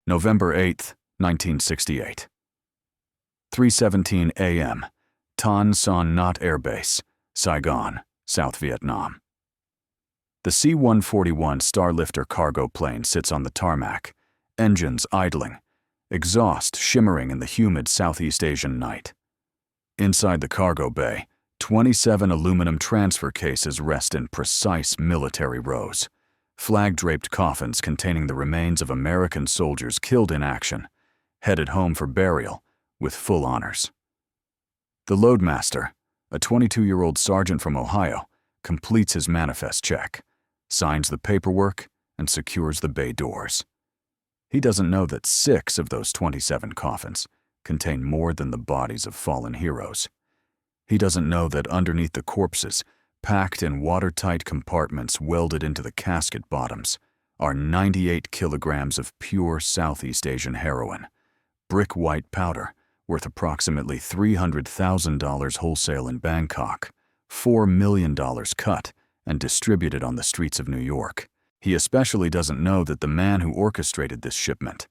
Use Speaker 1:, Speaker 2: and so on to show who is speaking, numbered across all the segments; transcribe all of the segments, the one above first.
Speaker 1: November 8, 1968. 3:17 a.m. Tan Son Nhat Air Base, Saigon, South Vietnam. The C-141 Starlifter cargo plane sits on the tarmac, engines idling, exhaust shimmering in the humid Southeast Asian night. Inside the cargo bay, 27 aluminum transfer cases rest in precise military rows, flag-draped coffins containing the remains of American soldiers killed in action, headed home for burial with full honors. The loadmaster, a 22-year-old sergeant from Ohio, completes his manifest check, signs the paperwork, and secures the bay doors. He doesn't know that 6 of those 27 coffins contain more than the bodies of fallen heroes. He doesn't know that underneath the corpses, packed in watertight compartments welded into the casket bottoms, are 98 kilograms of pure Southeast Asian heroin, brick-white powder worth approximately $300,000 wholesale in Bangkok, $4 million cut and distributed on the streets of New York. He especially doesn't know that the man who orchestrated this shipment,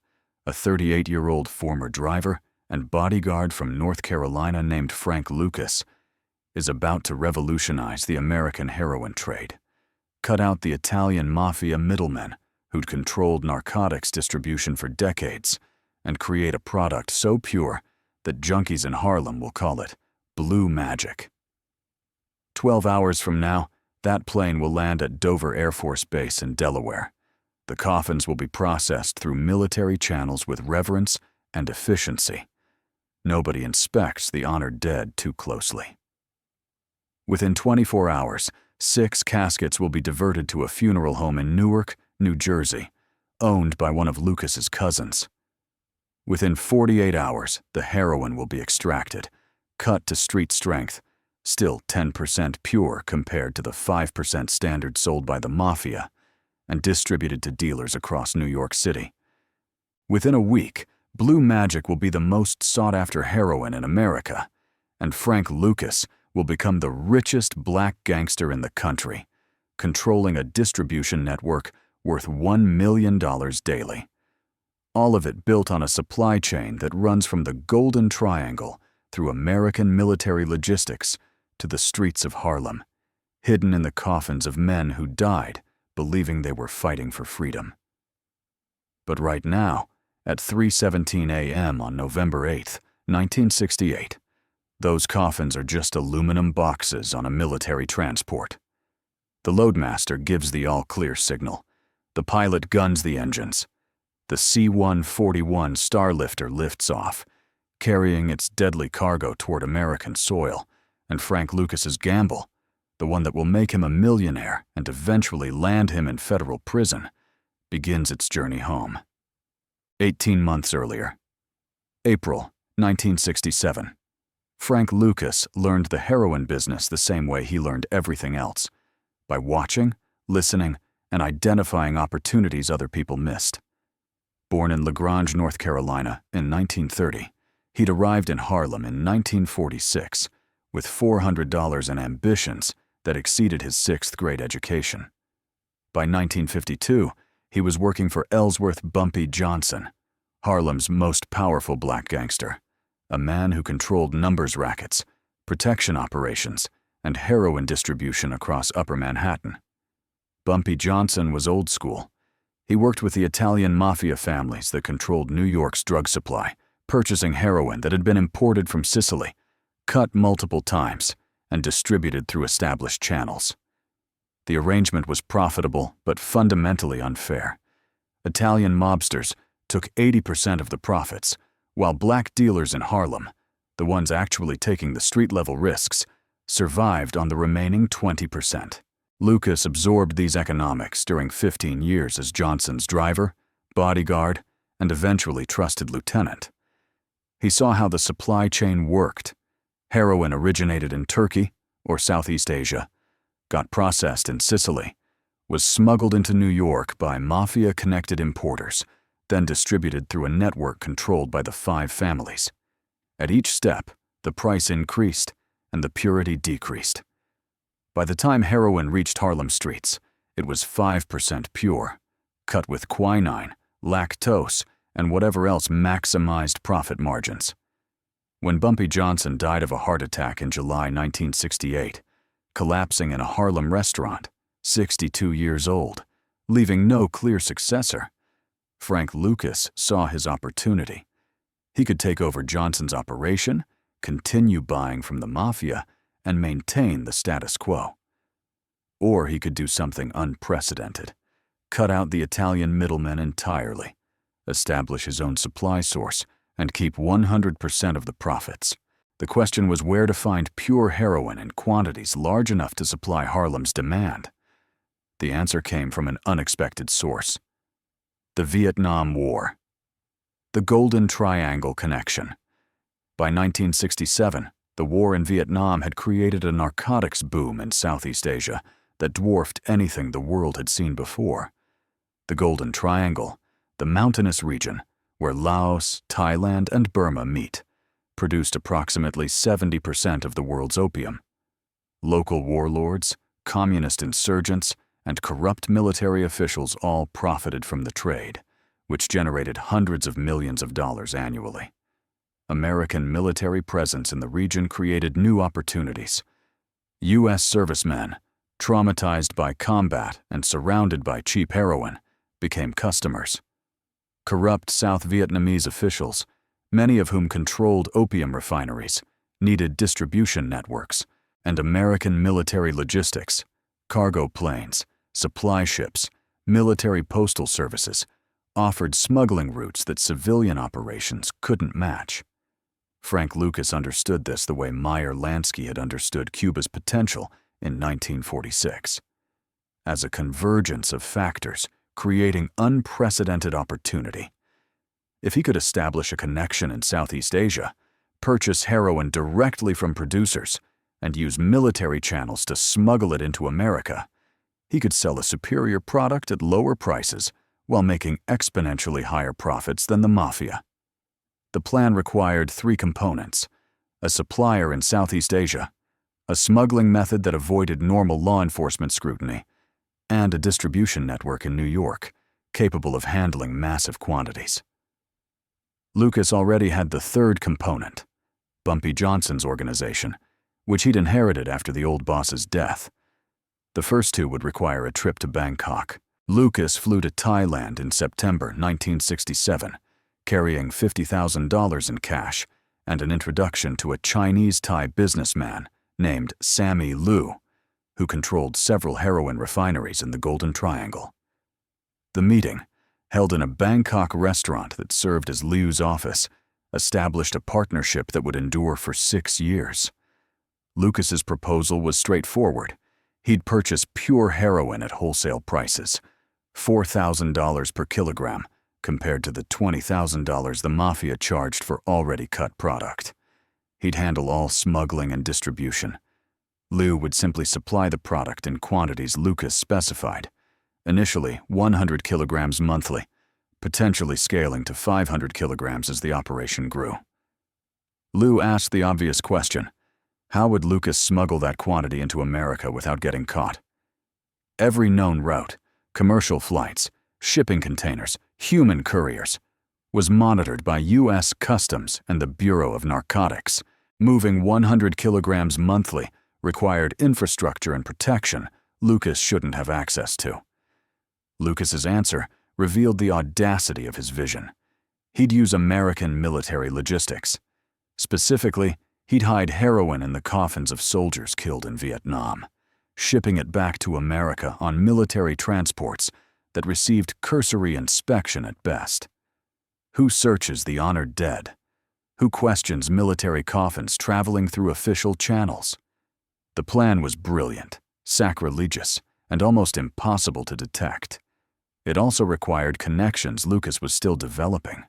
Speaker 1: a 38-year-old former driver and bodyguard from North Carolina named Frank Lucas, is about to revolutionize the American heroin trade, cut out the Italian Mafia middlemen who'd controlled narcotics distribution for decades, and create a product so pure that junkies in Harlem will call it blue magic. 12 hours from now, that plane will land at Dover Air Force Base in Delaware. The coffins will be processed through military channels with reverence and efficiency. Nobody inspects the honored dead too closely. Within 24 hours, 6 caskets will be diverted to a funeral home in Newark, New Jersey, owned by one of Lucas's cousins. Within 48 hours, the heroin will be extracted, cut to street strength, still 10% pure compared to the 5% standard sold by the Mafia, and distributed to dealers across New York City. Within a week, Blue Magic will be the most sought-after heroin in America, and Frank Lucas will become the richest black gangster in the country, controlling a distribution network worth $1 million daily. All of it built on a supply chain that runs from the Golden Triangle through American military logistics to the streets of Harlem, hidden in the coffins of men who died believing they were fighting for freedom. But right now, at 3:17 a.m. on November 8, 1968, those coffins are just aluminum boxes on a military transport. The loadmaster gives the all-clear signal. The pilot guns the engines. The C-141 Starlifter lifts off, carrying its deadly cargo toward American soil, and Frank Lucas's gamble, the one that will make him a millionaire and eventually land him in federal prison, begins its journey home. 18 months earlier, April 1967. Frank Lucas learned the heroin business the same way he learned everything else, by watching, listening, and identifying opportunities other people missed. Born in LaGrange, North Carolina in 1930, he'd arrived in Harlem in 1946 with $400 and ambitions that exceeded his 6th grade education. By 1952, he was working for Ellsworth Bumpy Johnson, Harlem's most powerful black gangster, a man who controlled numbers rackets, protection operations, and heroin distribution across Upper Manhattan. Bumpy Johnson was old school. He worked with the Italian Mafia families that controlled New York's drug supply, purchasing heroin that had been imported from Sicily, cut multiple times, and distributed through established channels. The arrangement was profitable but fundamentally unfair. Italian mobsters took 80% of the profits, while black dealers in Harlem, the ones actually taking the street-level risks, survived on the remaining 20%. Lucas absorbed these economics during 15 years as Johnson's driver, bodyguard, and eventually trusted lieutenant. He saw how the supply chain worked. Heroin originated in Turkey or Southeast Asia, got processed in Sicily, was smuggled into New York by Mafia-connected importers, then distributed through a network controlled by the 5 families. At each step, the price increased and the purity decreased. By the time heroin reached Harlem streets, it was 5% pure, cut with quinine, lactose, and whatever else maximized profit margins. When Bumpy Johnson died of a heart attack in July 1968, collapsing in a Harlem restaurant, 62 years old, leaving no clear successor, Frank Lucas saw his opportunity. He could take over Johnson's operation, continue buying from the Mafia, and maintain the status quo. Or he could do something unprecedented, cut out the Italian middlemen entirely, establish his own supply source, and keep 100% of the profits. The question was where to find pure heroin in quantities large enough to supply Harlem's demand. The answer came from an unexpected source: the Vietnam War. The Golden Triangle connection. By 1967, the war in Vietnam had created a narcotics boom in Southeast Asia that dwarfed anything the world had seen before. The Golden Triangle, the mountainous region where Laos, Thailand, and Burma meet, produced approximately 70% of the world's opium. Local warlords, communist insurgents, and corrupt military officials all profited from the trade, which generated hundreds of millions of dollars annually. American military presence in the region created new opportunities. U.S. servicemen, traumatized by combat and surrounded by cheap heroin, became customers. Corrupt South Vietnamese officials, many of whom controlled opium refineries, needed distribution networks, and American military logistics, cargo planes, supply ships, military postal services, offered smuggling routes that civilian operations couldn't match. Frank Lucas understood this the way Meyer Lansky had understood Cuba's potential in 1946. As a convergence of factors, creating unprecedented opportunity. If he could establish a connection in Southeast Asia, purchase heroin directly from producers, and use military channels to smuggle it into America, he could sell a superior product at lower prices while making exponentially higher profits than the Mafia. The plan required three components: a supplier in Southeast Asia, a smuggling method that avoided normal law enforcement scrutiny, and a distribution network in New York, capable of handling massive quantities. Lucas already had the third component, Bumpy Johnson's organization, which he'd inherited after the old boss's death. The first two would require a trip to Bangkok. Lucas flew to Thailand in September 1967, carrying $50,000 in cash and an introduction to a Chinese-Thai businessman named Sammy Liu, who controlled several heroin refineries in the Golden Triangle. The meeting, held in a Bangkok restaurant that served as Liu's office, established a partnership that would endure for 6 years. Lucas's proposal was straightforward. He'd purchase pure heroin at wholesale prices, $4,000 per kilogram, compared to the $20,000 the Mafia charged for already cut product. He'd handle all smuggling and distribution. Liu would simply supply the product in quantities Lucas specified, initially 100 kilograms monthly, potentially scaling to 500 kilograms as the operation grew. Liu asked the obvious question: how would Lucas smuggle that quantity into America without getting caught? Every known route, commercial flights, shipping containers, human couriers, was monitored by U.S. Customs and the Bureau of Narcotics. Moving 100 kilograms monthly required infrastructure and protection Lucas shouldn't have access to. Lucas's answer revealed the audacity of his vision. He'd use American military logistics. Specifically, he'd hide heroin in the coffins of soldiers killed in Vietnam, shipping it back to America on military transports that received cursory inspection at best. Who searches the honored dead? Who questions military coffins traveling through official channels? The plan was brilliant, sacrilegious, and almost impossible to detect. It also required connections Lucas was still developing.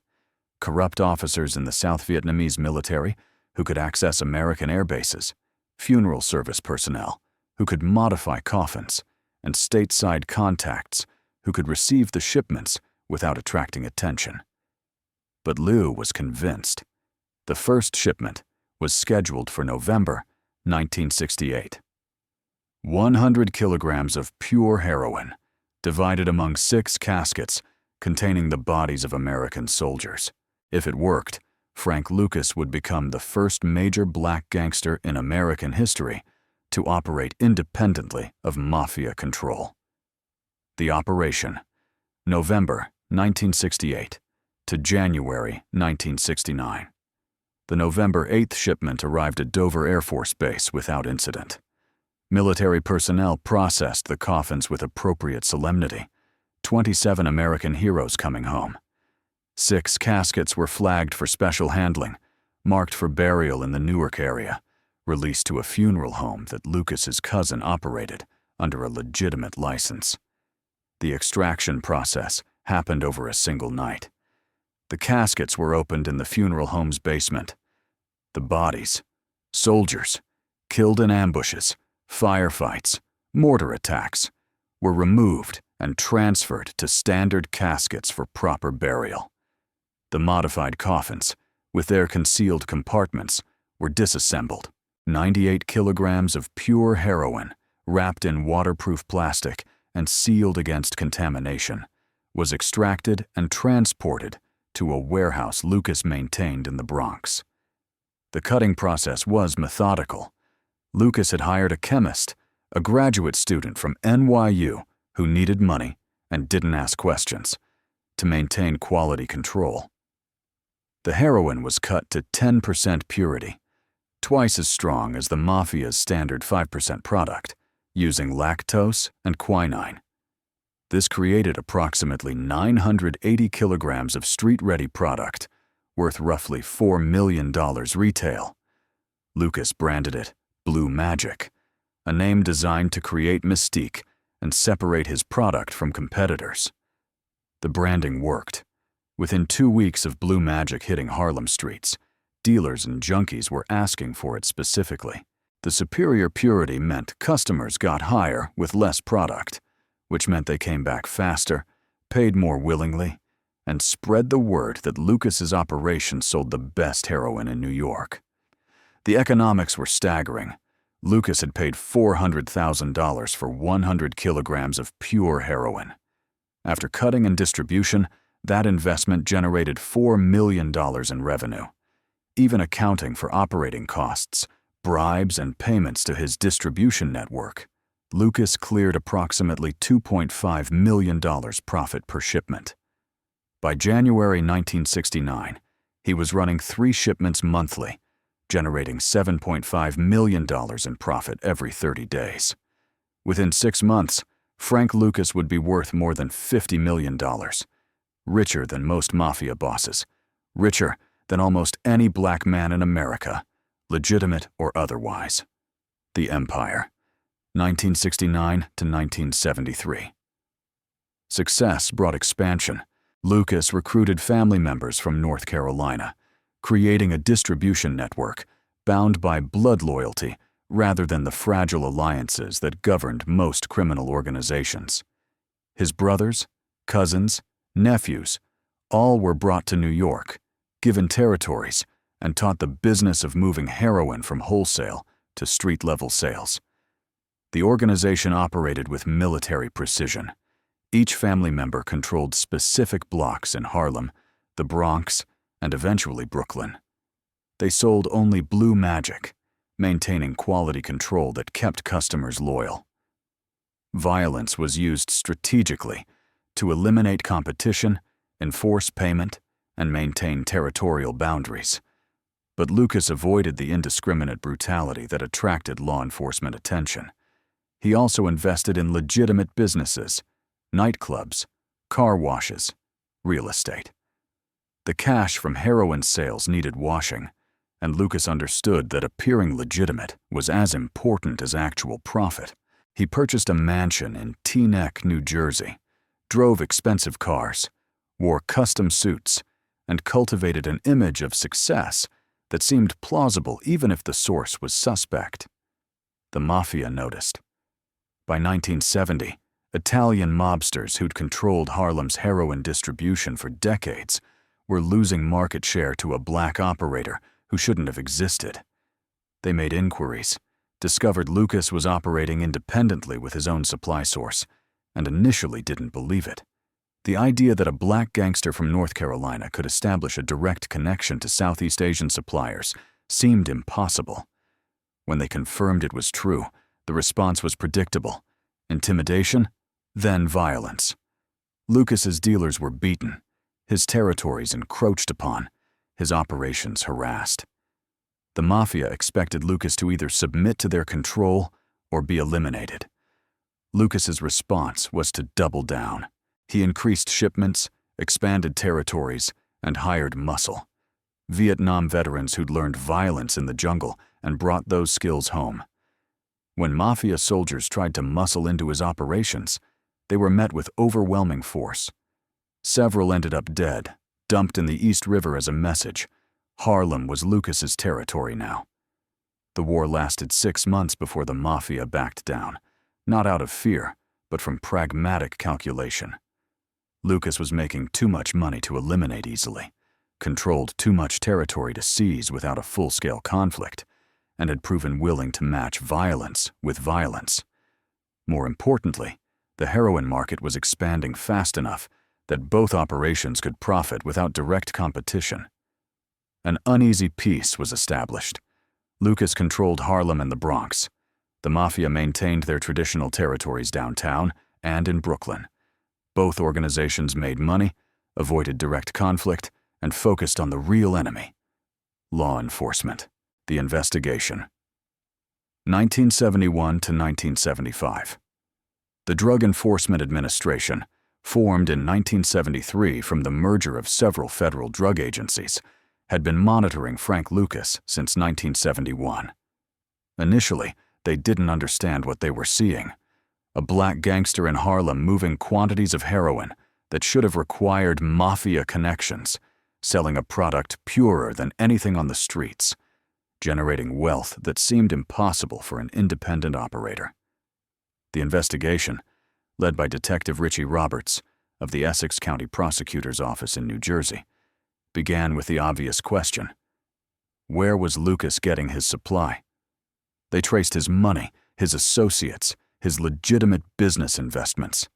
Speaker 1: Corrupt officers in the South Vietnamese military who could access American air bases, funeral service personnel who could modify coffins, and stateside contacts who could receive the shipments without attracting attention. But Liu was convinced. The first shipment was scheduled for November 1968. 100 kilograms of pure heroin, divided among 6 caskets, containing the bodies of American soldiers. If it worked, Frank Lucas would become the first major black gangster in American history to operate independently of Mafia control. The operation, November 1968 to January 1969. The November 8th shipment arrived at Dover Air Force Base without incident. Military personnel processed the coffins with appropriate solemnity. 27 American heroes coming home. 6 caskets were flagged for special handling, marked for burial in the Newark area, released to a funeral home that Lucas's cousin operated under a legitimate license. The extraction process happened over a single night. The caskets were opened in the funeral home's basement. The bodies, soldiers, killed in ambushes, firefights, mortar attacks, were removed and transferred to standard caskets for proper burial. The modified coffins, with their concealed compartments, were disassembled. 98 kilograms of pure heroin, wrapped in waterproof plastic and sealed against contamination, was extracted and transported to a warehouse Lucas maintained in the Bronx. The cutting process was methodical. Lucas had hired a chemist, a graduate student from NYU who needed money and didn't ask questions, to maintain quality control. The heroin was cut to 10% purity, twice as strong as the Mafia's standard 5% product, using lactose and quinine. This created approximately 980 kilograms of street-ready product, worth roughly $4 million retail. Lucas branded it Blue Magic, a name designed to create mystique and separate his product from competitors. The branding worked. Within 2 weeks of Blue Magic hitting Harlem streets, dealers and junkies were asking for it specifically. The superior purity meant customers got higher with less product, which meant they came back faster, paid more willingly, and spread the word that Lucas's operation sold the best heroin in New York. The economics were staggering. Lucas had paid $400,000 for 100 kilograms of pure heroin. After cutting and distribution, that investment generated $4 million in revenue. Even accounting for operating costs, bribes, and payments to his distribution network, Lucas cleared approximately $2.5 million profit per shipment. By January 1969, he was running 3 shipments monthly, generating $7.5 million in profit every 30 days. Within 6 months, Frank Lucas would be worth more than $50 million, richer than most Mafia bosses, richer than almost any black man in America, legitimate or otherwise. The Empire, 1969 to 1973. Success brought expansion. Lucas recruited family members from North Carolina, creating a distribution network bound by blood loyalty rather than the fragile alliances that governed most criminal organizations. His brothers, cousins, nephews, all were brought to New York, given territories, and taught the business of moving heroin from wholesale to street-level sales. The organization operated with military precision. Each family member controlled specific blocks in Harlem, the Bronx, and eventually Brooklyn. They sold only Blue Magic, maintaining quality control that kept customers loyal. Violence was used strategically to eliminate competition, enforce payment, and maintain territorial boundaries. But Lucas avoided the indiscriminate brutality that attracted law enforcement attention. He also invested in legitimate businesses, nightclubs, car washes, real estate. The cash from heroin sales needed washing, and Lucas understood that appearing legitimate was as important as actual profit. He purchased a mansion in Teaneck, New Jersey, drove expensive cars, wore custom suits, and cultivated an image of success that seemed plausible even if the source was suspect. The Mafia noticed. By 1970, Italian mobsters who'd controlled Harlem's heroin distribution for decades were losing market share to a black operator who shouldn't have existed. They made inquiries, discovered Lucas was operating independently with his own supply source, and initially didn't believe it. The idea that a black gangster from North Carolina could establish a direct connection to Southeast Asian suppliers seemed impossible. When they confirmed it was true, the response was predictable: intimidation, then violence. Lucas's dealers were beaten, his territories encroached upon, his operations harassed. The Mafia expected Lucas to either submit to their control or be eliminated. Lucas's response was to double down. He increased shipments, expanded territories, and hired muscle. Vietnam veterans who'd learned violence in the jungle and brought those skills home. When Mafia soldiers tried to muscle into his operations, they were met with overwhelming force. Several ended up dead, dumped in the East River as a message. Harlem was Lucas's territory now. The war lasted 6 months before the Mafia backed down, not out of fear, but from pragmatic calculation. Lucas was making too much money to eliminate easily, controlled too much territory to seize without a full-scale conflict, and had proven willing to match violence with violence. More importantly, the heroin market was expanding fast enough that both operations could profit without direct competition. An uneasy peace was established. Lucas controlled Harlem and the Bronx. The Mafia maintained their traditional territories downtown and in Brooklyn. Both organizations made money, avoided direct conflict, and focused on the real enemy: law enforcement, the investigation. 1971 to 1975. The Drug Enforcement Administration, formed in 1973 from the merger of several federal drug agencies, had been monitoring Frank Lucas since 1971. Initially, they didn't understand what they were seeing: a black gangster in Harlem moving quantities of heroin that should have required Mafia connections, selling a product purer than anything on the streets, generating wealth that seemed impossible for an independent operator. The investigation, led by Detective Richie Roberts of the Essex County Prosecutor's Office in New Jersey, began with the obvious question: where was Lucas getting his supply? They traced his money, his associates, his legitimate business investments.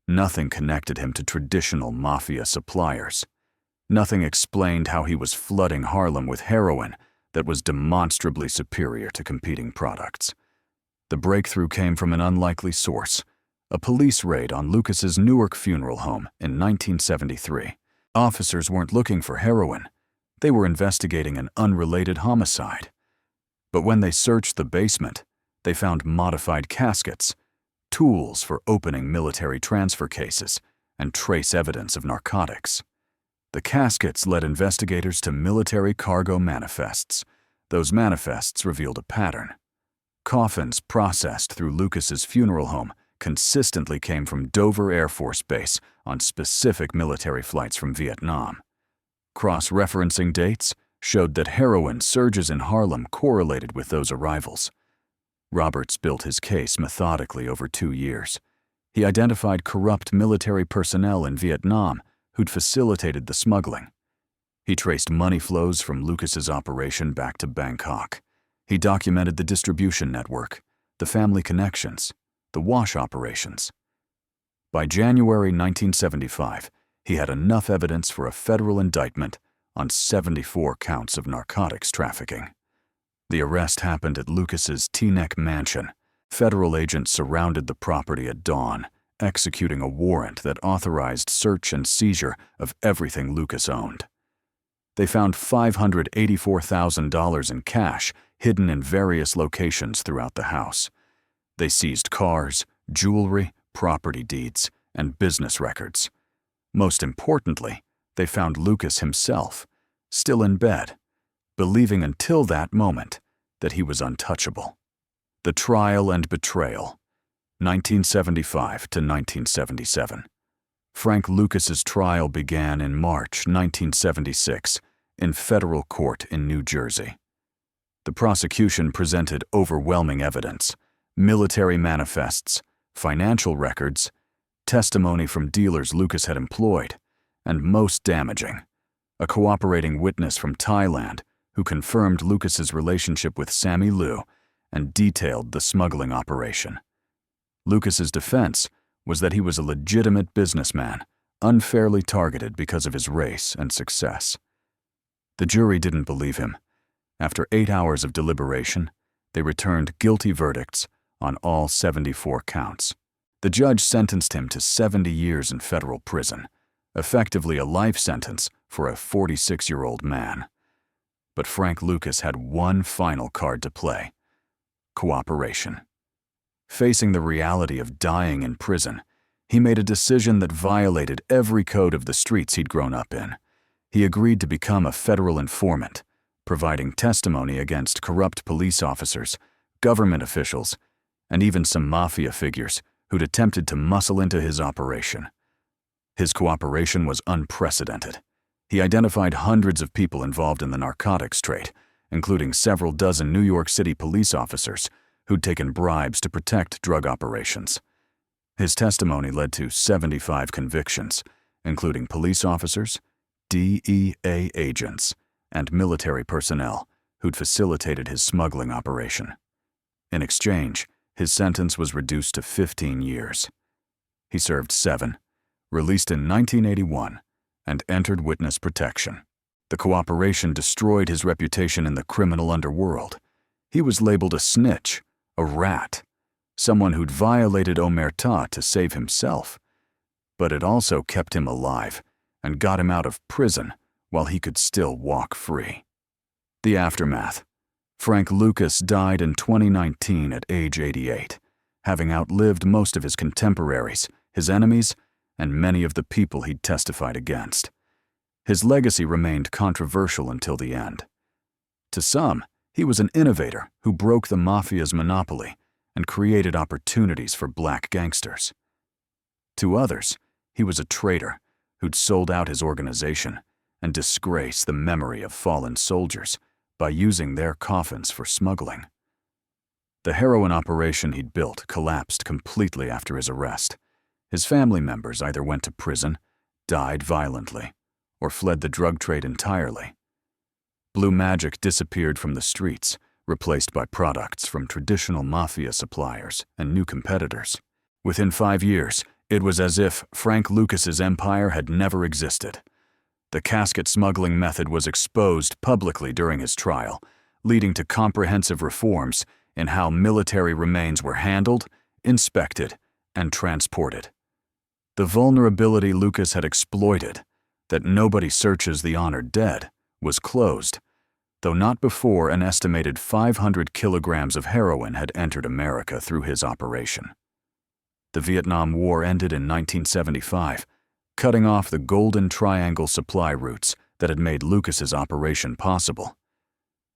Speaker 1: Nothing connected him to traditional Mafia suppliers. Nothing explained how he was flooding Harlem with heroin that was demonstrably superior to competing products. The breakthrough came from an unlikely source: a police raid on Lucas's Newark funeral home in 1973. Officers weren't looking for heroin. They were investigating an unrelated homicide. But when they searched the basement, they found modified caskets, tools for opening military transfer cases, and trace evidence of narcotics. The caskets led investigators to military cargo manifests. Those manifests revealed a pattern. Coffins processed through Lucas's funeral home consistently came from Dover Air Force Base on specific military flights from Vietnam. Cross-referencing dates showed that heroin surges in Harlem correlated with those arrivals. Roberts built his case methodically over 2 years. He identified corrupt military personnel in Vietnam who'd facilitated the smuggling. He traced money flows from Lucas's operation back to Bangkok. He documented the distribution network, the family connections, the wash operations. By January 1975, he had enough evidence for a federal indictment on 74 counts of narcotics trafficking. The arrest happened at Lucas's Teaneck mansion. Federal agents surrounded the property at dawn, executing a warrant that authorized search and seizure of everything Lucas owned. They found $584,000 in cash hidden in various locations throughout the house. They seized cars, jewelry, property deeds, and business records. Most importantly, they found Lucas himself, still in bed, believing until that moment that he was untouchable. The trial and betrayal, 1975 to 1977. Frank Lucas's trial began in March 1976 in federal court in New Jersey. The prosecution presented overwhelming evidence: military manifests, financial records, testimony from dealers Lucas had employed, and most damaging, a cooperating witness from Thailand who confirmed Lucas's relationship with Sammy Liu and detailed the smuggling operation. Lucas's defense was that he was a legitimate businessman unfairly targeted because of his race and success. The jury didn't believe him. After 8 hours of deliberation, they returned guilty verdicts on all 74 counts. The judge sentenced him to 70 years in federal prison, effectively a life sentence for a 46-year-old man. But Frank Lucas had one final card to play: cooperation. Facing the reality of dying in prison, he made a decision that violated every code of the streets he'd grown up in. He agreed to become a federal informant, providing testimony against corrupt police officers, government officials, and even some Mafia figures who'd attempted to muscle into his operation. His cooperation was unprecedented. He identified hundreds of people involved in the narcotics trade, including several dozen New York City police officers who'd taken bribes to protect drug operations. His testimony led to 75 convictions, including police officers, DEA agents, and military personnel who'd facilitated his smuggling operation. In exchange, his sentence was reduced to 15 years. He served 7, released in 1981, and entered witness protection. The cooperation destroyed his reputation in the criminal underworld. He was labeled a snitch, a rat, someone who'd violated omerta to save himself. But it also kept him alive and got him out of prison while he could still walk free. The aftermath. Frank Lucas died in 2019 at age 88, having outlived most of his contemporaries, his enemies, and many of the people he'd testified against. His legacy remained controversial until the end. To some, he was an innovator who broke the Mafia's monopoly and created opportunities for black gangsters. To others, he was a traitor who'd sold out his organization and disgraced the memory of fallen soldiers by using their coffins for smuggling. The heroin operation he'd built collapsed completely after his arrest. His family members either went to prison, died violently, or fled the drug trade entirely. Blue magic disappeared from the streets, replaced by products from traditional Mafia suppliers and new competitors. Within 5 years, it was as if Frank Lucas's empire had never existed. The casket smuggling method was exposed publicly during his trial, leading to comprehensive reforms in how military remains were handled, inspected, and transported. The vulnerability Lucas had exploited, that nobody searches the honored dead, was closed, though not before an estimated 500 kilograms of heroin had entered America through his operation. The Vietnam War ended in 1975, cutting off the Golden Triangle supply routes that had made Lucas's operation possible.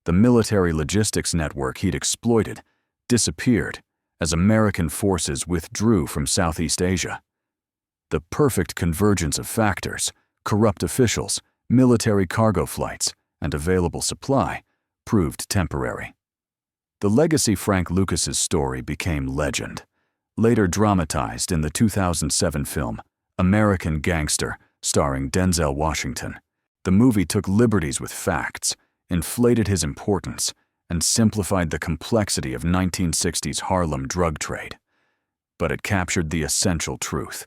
Speaker 1: The military logistics network he'd exploited disappeared as American forces withdrew from Southeast Asia. The perfect convergence of factors, corrupt officials, military cargo flights, and available supply, proved temporary. The legacy Frank Lucas's story became legend, later dramatized in the 2007 film American Gangster, starring Denzel Washington. The movie took liberties with facts, inflated his importance, and simplified the complexity of 1960s Harlem drug trade. But it captured the essential truth.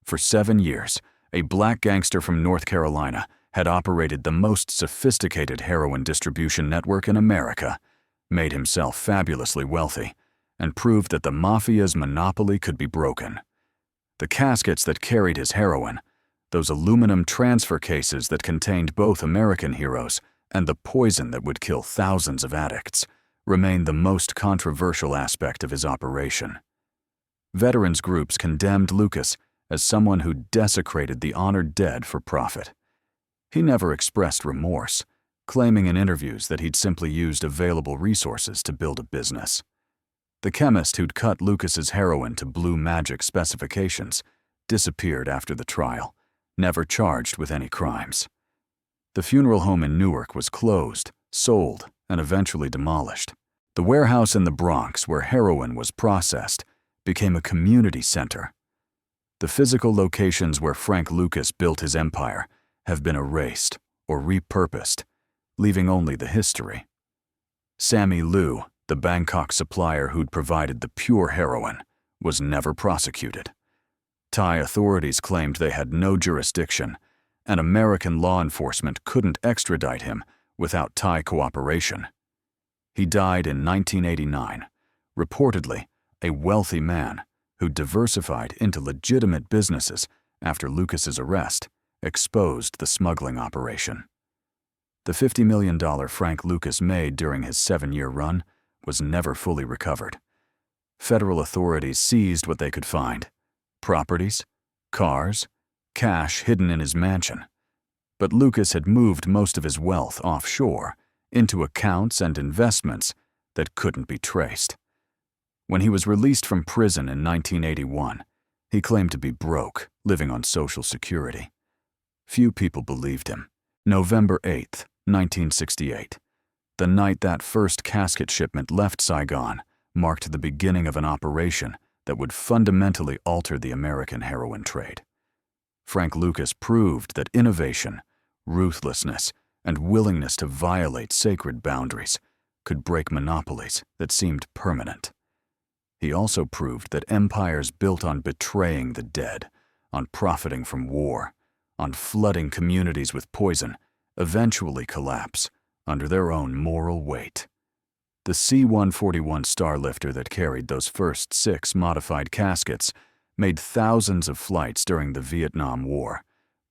Speaker 1: For 7 years, a black gangster from North Carolina had operated the most sophisticated heroin distribution network in America, made himself fabulously wealthy, and proved that the Mafia's monopoly could be broken. The caskets that carried his heroin, those aluminum transfer cases that contained both American heroes and the poison that would kill thousands of addicts, remained the most controversial aspect of his operation. Veterans groups condemned Lucas as someone who desecrated the honored dead for profit. He never expressed remorse, claiming in interviews that he'd simply used available resources to build a business. The chemist who'd cut Lucas's heroin to blue magic specifications disappeared after the trial, never charged with any crimes. The funeral home in Newark was closed, sold, and eventually demolished. The warehouse in the Bronx, where heroin was processed, became a community center. The physical locations where Frank Lucas built his empire have been erased or repurposed, leaving only the history. Sammy Liu, the Bangkok supplier who'd provided the pure heroin, was never prosecuted. Thai authorities claimed they had no jurisdiction, and American law enforcement couldn't extradite him without Thai cooperation. He died in 1989, reportedly a wealthy man who diversified into legitimate businesses after Lucas's arrest exposed the smuggling operation. The $50 million Frank Lucas made during his 7-year run was never fully recovered. Federal authorities seized what they could find: properties, cars, cash hidden in his mansion. But Lucas had moved most of his wealth offshore into accounts and investments that couldn't be traced. When he was released from prison in 1981, he claimed to be broke, living on Social Security. Few people believed him. November 8, 1968, the night that first casket shipment left Saigon, marked the beginning of an operation that would fundamentally alter the American heroin trade. Frank Lucas proved that innovation, ruthlessness, and willingness to violate sacred boundaries could break monopolies that seemed permanent. He also proved that empires built on betraying the dead, on profiting from war, on flooding communities with poison, eventually collapse under their own moral weight. The C-141 Starlifter that carried those first 6 modified caskets made thousands of flights during the Vietnam War,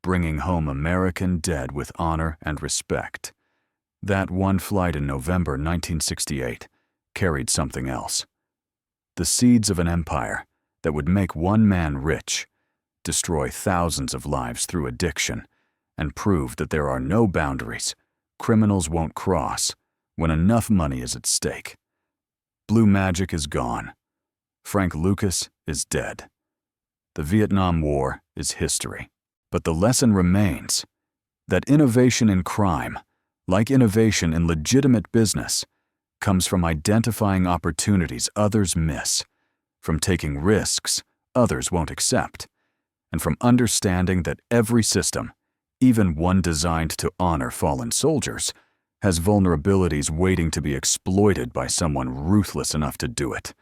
Speaker 1: bringing home American dead with honor and respect. That one flight in November 1968 carried something else: the seeds of an empire that would make one man rich, destroy thousands of lives through addiction, and prove that there are no boundaries criminals won't cross when enough money is at stake. Blue magic is gone. Frank Lucas is dead. The Vietnam War is history. But the lesson remains that innovation in crime, like innovation in legitimate business, comes from identifying opportunities others miss, from taking risks others won't accept, and from understanding that every system, even one designed to honor fallen soldiers, has vulnerabilities waiting to be exploited by someone ruthless enough to do it.